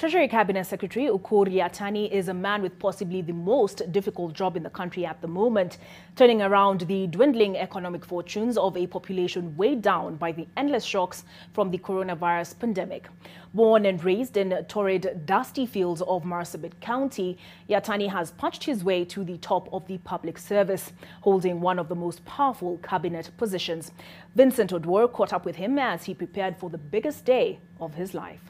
Treasury Cabinet Secretary Ukur Yatani is a man with possibly the most difficult job in the country at the moment, turning around the dwindling economic fortunes of a population weighed down by the endless shocks from the coronavirus pandemic. Born and raised in torrid, dusty fields of Marsabit County, Yatani has punched his way to the top of the public service, holding one of the most powerful cabinet positions. Vincent Odwor caught up with him as he prepared for the biggest day of his life.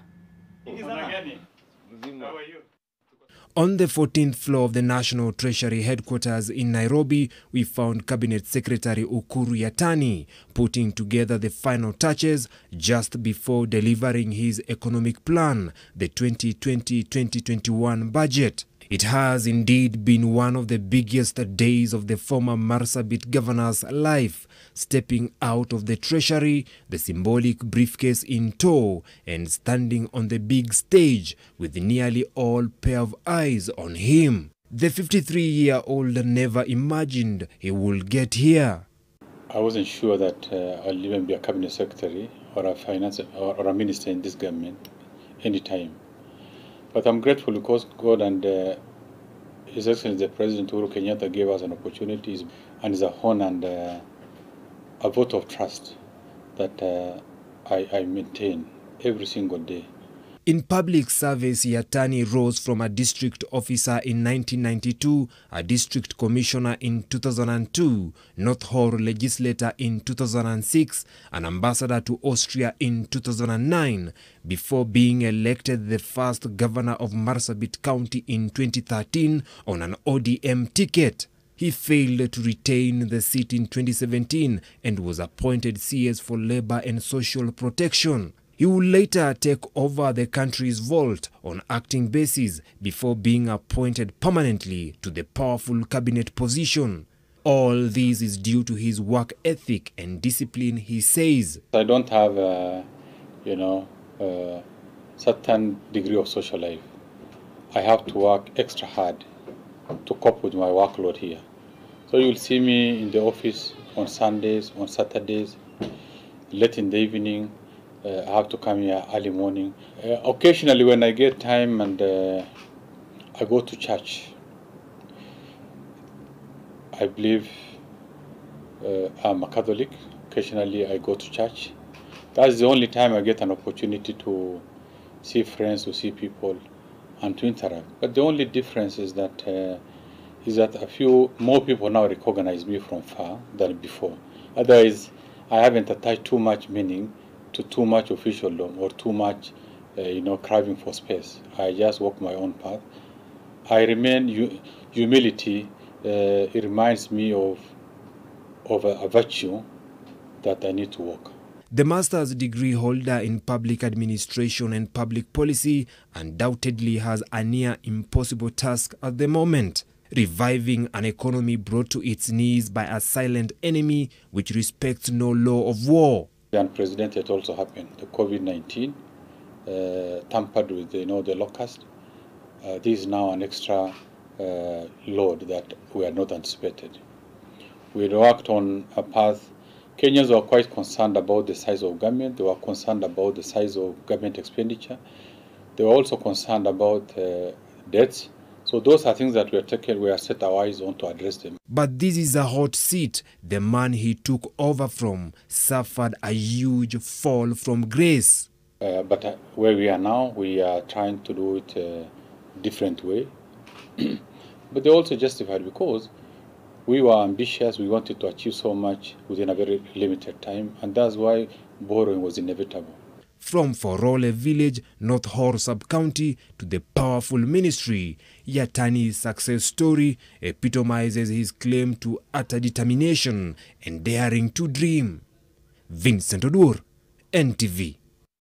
On the 14th floor of the National Treasury headquarters in Nairobi, we found Cabinet Secretary Ukur Yatani putting together the final touches just before delivering his economic plan, the 2020-2021 budget. It has indeed been one of the biggest days of the former Marsabit governor's life, stepping out of the treasury, the symbolic briefcase in tow, and standing on the big stage with nearly all pair of eyes on him. The 53-year-old never imagined he would get here. I wasn't sure that I'll even be a cabinet secretary or a finance or a minister in this government anytime. But I'm grateful because God and His Excellency the President Ukur Kenyatta gave us an opportunity, and it's a honor and a vote of trust that I maintain every single day. In public service, Yatani rose from a district officer in 1992, a district commissioner in 2002, North Hall legislator in 2006, an ambassador to Austria in 2009, before being elected the first governor of Marsabit County in 2013 on an ODM ticket. He failed to retain the seat in 2017 and was appointed CS for Labor and Social Protection. He would later take over the country's vault on acting basis before being appointed permanently to the powerful cabinet position. All this is due to his work ethic and discipline, he says. I don't have a certain degree of social life. I have to work extra hard to cope with my workload here. So you'll see me in the office on Sundays, on Saturdays, late in the evening. I have to come here early morning. Occasionally when I get time and I go to church. I believe I'm a Catholic. Occasionally I go to church. That's the only time I get an opportunity to see friends, to see people, and to interact. But the only difference is that a few more people now recognize me from far than before. Otherwise, I haven't attached too much meaning to too much officialdom or too much, craving for space. I just walk my own path. I remain humility. It reminds me of a virtue that I need to walk. The master's degree holder in public administration and public policy undoubtedly has a near impossible task at the moment: reviving an economy brought to its knees by a silent enemy which respects no law of war. The unprecedented also happened. The COVID-19 tampered with the locust. This is now an extra load that we had not anticipated. We worked on a path. Kenyans were quite concerned about the size of government. They were concerned about the size of government expenditure. They were also concerned about debts. So those are things that we are set our eyes on to address them. But this is a hot seat. The man he took over from suffered a huge fall from grace. But where we are now, we are trying to do it a different way. But they also justified because we were ambitious. We wanted to achieve so much within a very limited time. And that's why borrowing was inevitable. From Forole village, North Hall sub-county, to the powerful ministry, Yatani's success story epitomizes his claim to utter determination and daring to dream. Vincent Odwor, NTV.